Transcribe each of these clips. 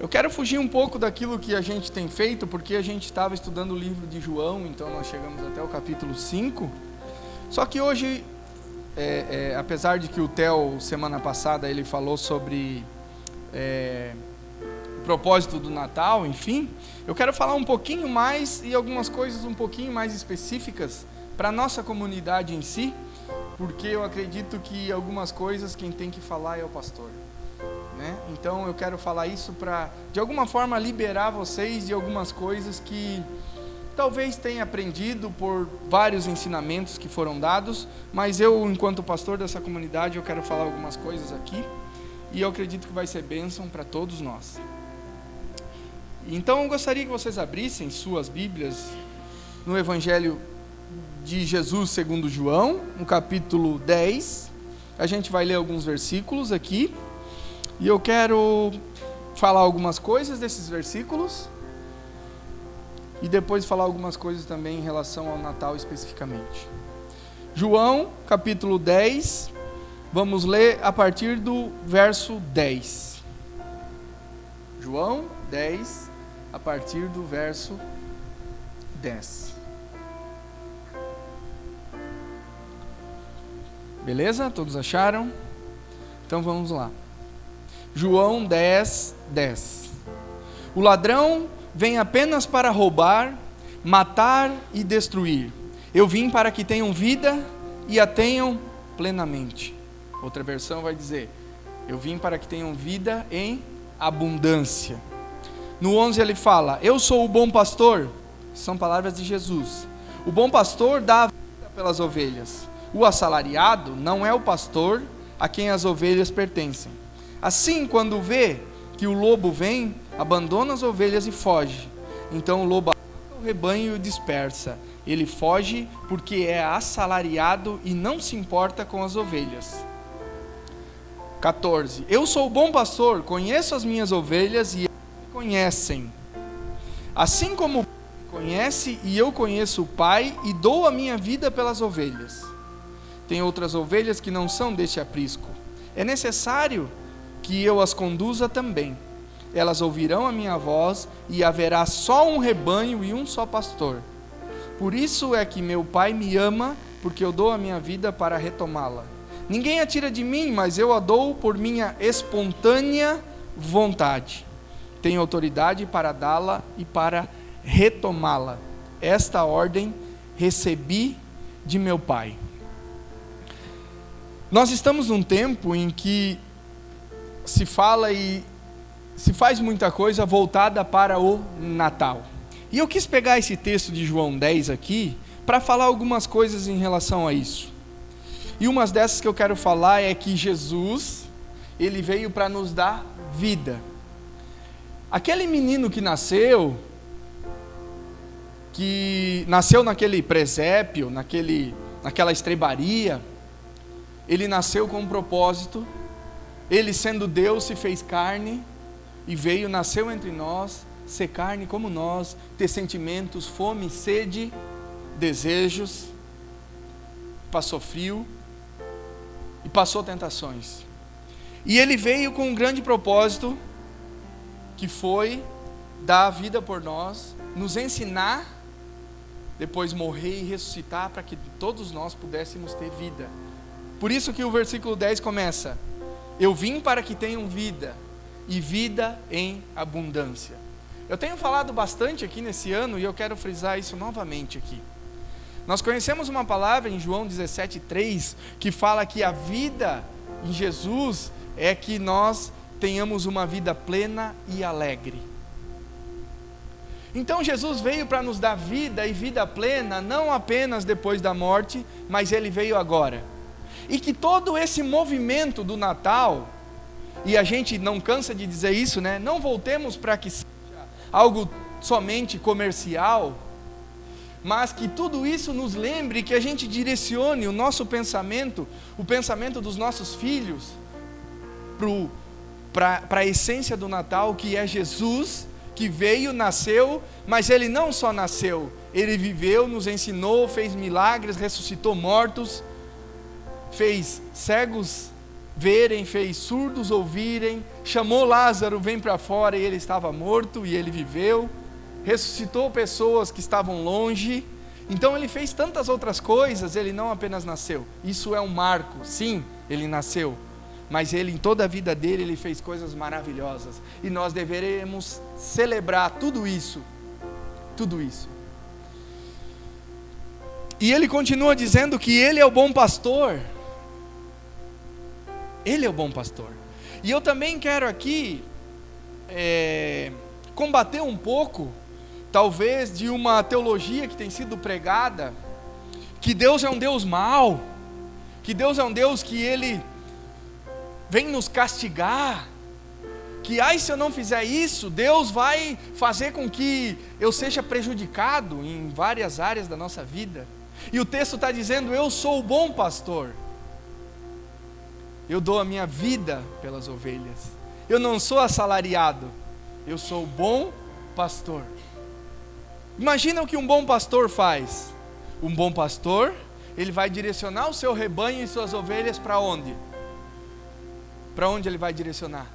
Eu quero fugir um pouco daquilo que a gente tem feito, porque a gente estava estudando o livro de João, então nós chegamos até o capítulo 5. Só que hoje, apesar de que o Theo, semana passada, ele falou sobre o propósito do Natal, enfim, eu quero falar um pouquinho mais e algumas coisas um pouquinho mais específicas para a nossa comunidade em si, porque eu acredito que algumas coisas quem tem que falar é o pastor. Então eu quero falar isso para, de alguma forma, liberar vocês de algumas coisas que talvez tenha aprendido por vários ensinamentos que foram dados, mas eu, enquanto pastor dessa comunidade, eu quero falar algumas coisas aqui, e eu acredito que vai ser bênção para todos nós. Então eu gostaria que vocês abrissem suas Bíblias no Evangelho de Jesus segundo João, no capítulo 10, a gente vai ler alguns versículos aqui, e eu quero falar algumas coisas desses versículos, e depois falar algumas coisas também em relação ao Natal especificamente. João, capítulo 10, vamos ler a partir do verso 10. João 10, a partir do verso 10. Beleza? Todos acharam? Então vamos lá. João 10, 10. O ladrão vem apenas para roubar, matar e destruir. Eu vim para que tenham vida e a tenham plenamente. Outra versão vai dizer: eu vim para que tenham vida em abundância. No 11 ele fala: eu sou o bom pastor. São palavras de Jesus. O bom pastor dá a vida pelas ovelhas. O assalariado não é o pastor a quem as ovelhas pertencem. Assim, quando vê que o lobo vem, abandona as ovelhas e foge. Então o lobo ataca o rebanho e o dispersa. Ele foge porque é assalariado e não se importa com as ovelhas. 14. Eu sou o bom pastor, conheço as minhas ovelhas e elas me conhecem. Assim como o Pai me conhece e eu conheço o Pai e dou a minha vida pelas ovelhas. Tem outras ovelhas que não são deste aprisco. É necessário que eu as conduza também. Elas ouvirão a minha voz e haverá só um rebanho e um só pastor. Por isso é que meu Pai me ama, porque eu dou a minha vida para retomá-la. Ninguém a tira de mim, mas eu a dou por minha espontânea vontade. Tenho autoridade para dá-la e para retomá-la. Esta ordem recebi de meu Pai. Nós estamos num tempo em que se fala e se faz muita coisa voltada para o Natal. E eu quis pegar esse texto de João 10 aqui para falar algumas coisas em relação a isso. E umas dessas que eu quero falar é que Jesus, ele veio para nos dar vida. Aquele menino que nasceu naquele presépio, naquela estrebaria, ele nasceu com um propósito. Ele, sendo Deus, se fez carne e veio, nasceu entre nós, ser carne como nós, ter sentimentos, fome, sede, desejos, passou frio e passou tentações. E ele veio com um grande propósito, que foi dar a vida por nós, nos ensinar, depois morrer e ressuscitar para que todos nós pudéssemos ter vida. Por isso que o versículo 10 começa: eu vim para que tenham vida, e vida em abundância. Eu tenho falado bastante aqui nesse ano, e eu quero frisar isso novamente aqui. Nós conhecemos uma palavra em João 17,3, que fala que a vida em Jesus é que nós tenhamos uma vida plena e alegre. Então Jesus veio para nos dar vida e vida plena, não apenas depois da morte, mas ele veio agora. E que todo esse movimento do Natal, e a gente não cansa de dizer isso, né? Não voltemos para que seja algo somente comercial, mas que tudo isso nos lembre que a gente direcione o nosso pensamento, o pensamento dos nossos filhos, para a essência do Natal, que é Jesus, que veio, nasceu, mas ele não só nasceu, ele viveu, nos ensinou, fez milagres, ressuscitou mortos, fez cegos verem, fez surdos ouvirem, chamou Lázaro, vem para fora, e ele estava morto e ele viveu, ressuscitou pessoas que estavam longe. Então ele fez tantas outras coisas, ele não apenas nasceu. Isso é um marco, sim, ele nasceu, mas ele, em toda a vida dele, ele fez coisas maravilhosas, e nós deveremos celebrar tudo isso. Tudo isso. E ele continua dizendo que ele é o bom pastor. Ele é o bom pastor. E eu também quero aqui combater um pouco, talvez, de uma teologia que tem sido pregada, que Deus é um Deus mau, que Deus é um Deus que Ele vem nos castigar, que se eu não fizer isso, Deus vai fazer com que eu seja prejudicado em várias áreas da nossa vida. E o texto está dizendo: eu sou o bom pastor, eu dou a minha vida pelas ovelhas, eu não sou assalariado, eu sou o bom pastor. Imagina o que um bom pastor faz. Um bom pastor, ele vai direcionar o seu rebanho e suas ovelhas para onde? Para onde ele vai direcionar?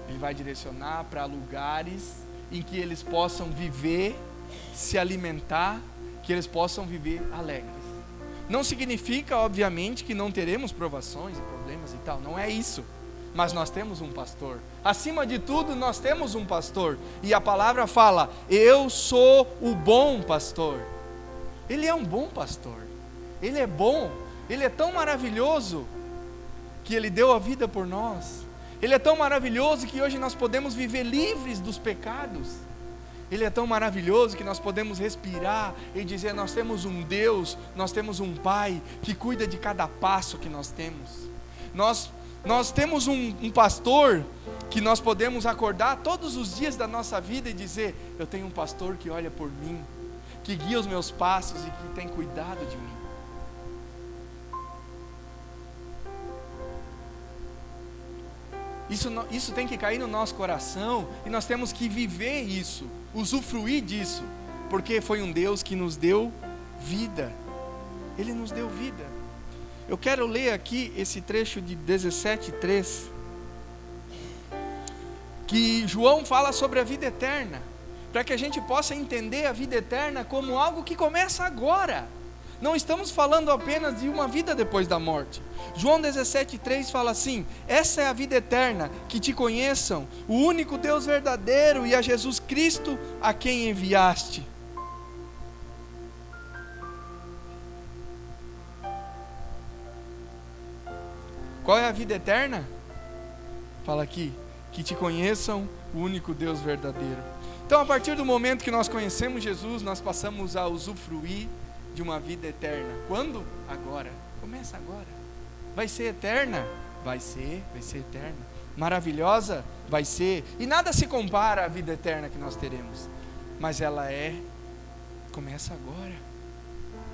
Ele vai direcionar para lugares em que eles possam viver, se alimentar, que eles possam viver alegres. Não significa, obviamente, que não teremos provações e problemas e tal, não é isso. Mas nós temos um pastor. Acima de tudo, nós temos um pastor. E a palavra fala: eu sou o bom pastor. Ele é um bom pastor. Ele é bom. Ele é tão maravilhoso que Ele deu a vida por nós. Ele é tão maravilhoso que hoje nós podemos viver livres dos pecados. Ele é tão maravilhoso que nós podemos respirar e dizer: nós temos um Deus, nós temos um Pai que cuida de cada passo que nós temos. Nós temos um pastor que nós podemos acordar todos os dias da nossa vida e dizer: eu tenho um pastor que olha por mim, que guia os meus passos e que tem cuidado de mim. Isso tem que cair no nosso coração, e nós temos que viver isso, usufruir disso, porque foi um Deus que nos deu vida. Ele nos deu vida. Eu quero ler aqui esse trecho de 17:3, que João fala sobre a vida eterna, para que a gente possa entender a vida eterna como algo que começa agora. Não estamos falando apenas de uma vida depois da morte. João 17:3 fala assim: essa é a vida eterna, que te conheçam, o único Deus verdadeiro, e a Jesus Cristo a quem enviaste. Qual é a vida eterna? Fala aqui: que te conheçam, o único Deus verdadeiro. Então, a partir do momento que nós conhecemos Jesus, nós passamos a usufruir de uma vida eterna. Quando? Agora. Começa agora. Vai ser eterna? Vai ser eterna. Maravilhosa? Vai ser. E nada se compara à vida eterna que nós teremos. Mas ela começa agora.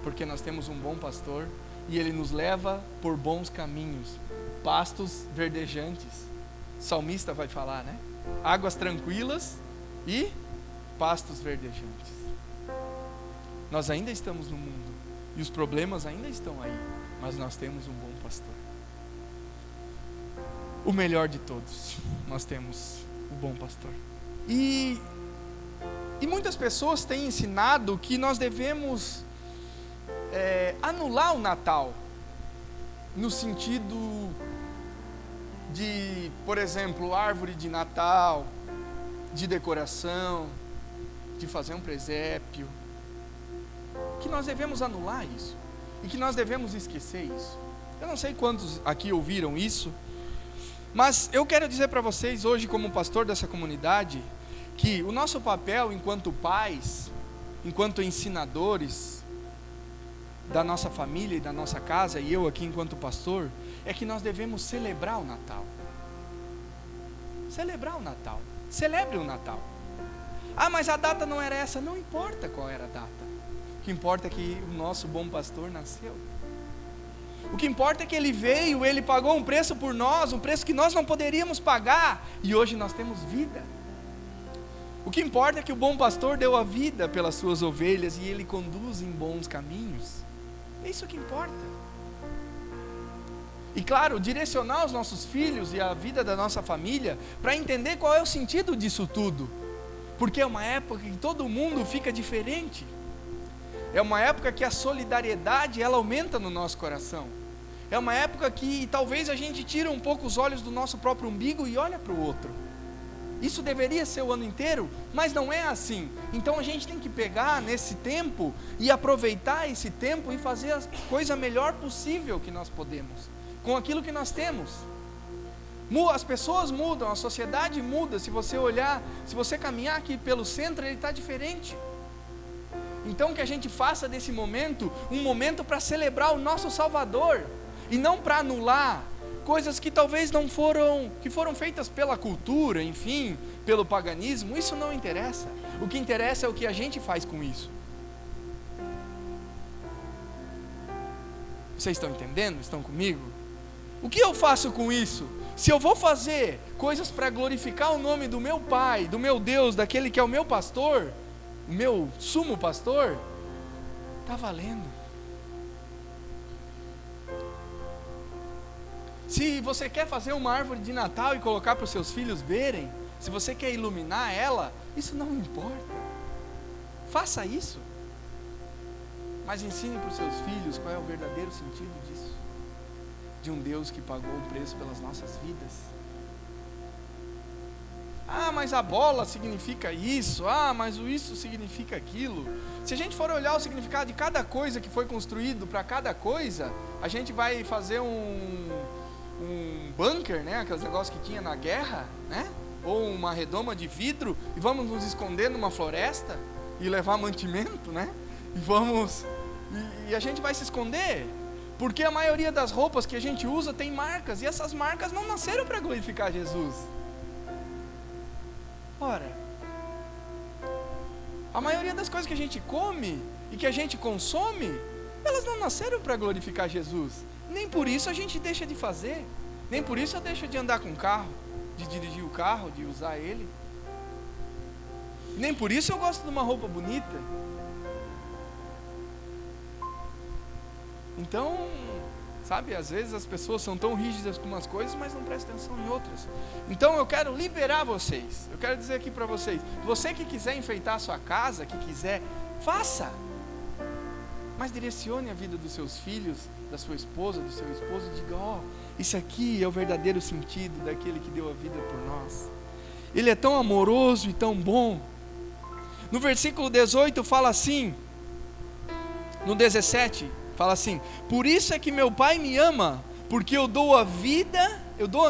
Porque nós temos um bom pastor e ele nos leva por bons caminhos, pastos verdejantes. O salmista vai falar, né? Águas tranquilas e pastos verdejantes. Nós ainda estamos no mundo e os problemas ainda estão aí, mas nós temos um bom pastor. O melhor de todos, nós temos o bom pastor. E muitas pessoas têm ensinado que nós devemos anular o Natal, no sentido de, por exemplo, árvore de Natal, de decoração, de fazer um presépio, que nós devemos anular isso, e que nós devemos esquecer isso. Eu não sei quantos aqui ouviram isso, mas eu quero dizer para vocês hoje, como pastor dessa comunidade, que o nosso papel enquanto pais, enquanto ensinadores da nossa família e da nossa casa, e eu aqui enquanto pastor, é que nós devemos celebrar o Natal. Celebrar o Natal. Celebre o Natal. Ah, mas a data não era essa. Não importa qual era a data. O que importa é que o nosso bom pastor nasceu. O que importa é que ele veio, ele pagou um preço por nós, um preço que nós não poderíamos pagar, e hoje nós temos vida. O que importa é que o bom pastor deu a vida pelas suas ovelhas e ele conduz em bons caminhos. É isso que importa. E claro, direcionar os nossos filhos e a vida da nossa família para entender qual é o sentido disso tudo. Porque é uma época que todo mundo fica diferente. É uma época que a solidariedade ela aumenta no nosso coração. É uma época que talvez a gente tira um pouco os olhos do nosso próprio umbigo e olha para o outro. Isso deveria ser o ano inteiro, mas não é assim. Então a gente tem que pegar nesse tempo e aproveitar esse tempo e fazer a coisa melhor possível que nós podemos, com aquilo que nós temos. As pessoas mudam, a sociedade muda. Se você olhar, se você caminhar aqui pelo centro, ele está diferente. Então que a gente faça desse momento um momento para celebrar o nosso Salvador, e não para anular coisas que talvez não foram, que foram feitas pela cultura, enfim, pelo paganismo. Isso não interessa. O que interessa é o que a gente faz com isso. Vocês estão entendendo? Estão comigo? O que eu faço com isso? Se eu vou fazer coisas para glorificar o nome do meu Pai, do meu Deus, daquele que é o meu pastor, o meu sumo pastor, está valendo. Se você quer fazer uma árvore de Natal e colocar para os seus filhos verem, se você quer iluminar ela, isso não importa. Faça isso. Mas ensine para os seus filhos qual é o verdadeiro sentido disso. De um Deus que pagou um preço pelas nossas vidas. Ah, mas a bola significa isso. Ah, mas o isso significa aquilo. Se a gente for olhar o significado de cada coisa que foi construído para cada coisa, a gente vai fazer um bunker, né? Aqueles negócios que tinha na guerra, né? Ou uma redoma de vidro, e vamos nos esconder numa floresta e levar mantimento, né? E a gente vai se esconder, porque a maioria das roupas que a gente usa tem marcas, e essas marcas não nasceram para glorificar Jesus. Ora, a maioria das coisas que a gente come e que a gente consome, elas não nasceram para glorificar Jesus. Nem por isso a gente deixa de fazer. Nem por isso eu deixo de andar com o carro, de dirigir o carro, de usar ele. Nem por isso eu gosto de uma roupa bonita. Então, sabe, às vezes as pessoas são tão rígidas com umas coisas, mas não prestam atenção em outras. Então eu quero liberar vocês. Eu quero dizer aqui para vocês, você que quiser enfeitar a sua casa, que quiser, faça. Mas direcione a vida dos seus filhos, da sua esposa, do seu esposo, e diga, isso aqui é o verdadeiro sentido daquele que deu a vida por nós. Ele é tão amoroso e tão bom. No versículo 18 fala assim, no 17 fala assim, por isso é que meu Pai me ama, porque eu dou a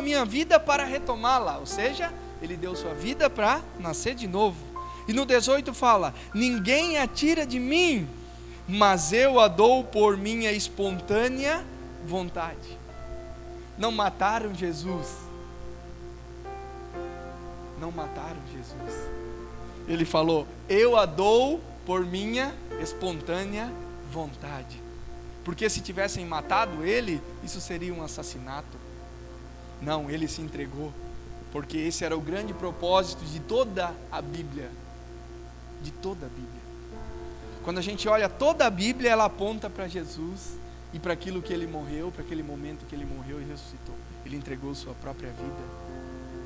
minha vida para retomá-la. Ou seja, ele deu sua vida para nascer de novo. E no 18 fala, ninguém a tira de mim, mas eu a dou por minha espontânea vontade. Não mataram Jesus. Não mataram Jesus. Ele falou, eu a dou por minha espontânea vontade. Porque se tivessem matado ele, isso seria um assassinato. Não, ele se entregou. Porque esse era o grande propósito de toda a Bíblia. De toda a Bíblia. Quando a gente olha toda a Bíblia, ela aponta para Jesus e para aquilo que ele morreu, para aquele momento que ele morreu e ressuscitou. Ele entregou sua própria vida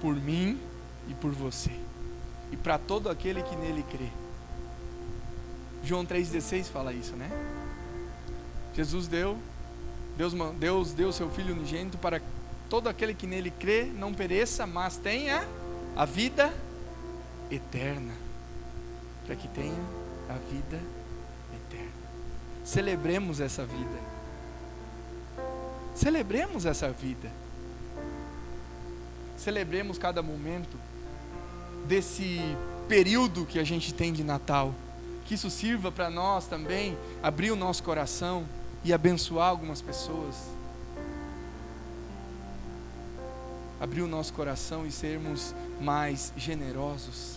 por mim e por você, e para todo aquele que nele crê. João 3,16 fala isso, né? Deus deu seu Filho unigênito para todo aquele que nele crê não pereça, mas tenha a vida eterna. Para que tenha a vida eterna. Celebremos essa vida. Celebremos essa vida. Celebremos cada momento desse período que a gente tem de Natal. Que isso sirva para nós também abrir o nosso coração e abençoar algumas pessoas. Abrir o nosso coração e sermos mais generosos.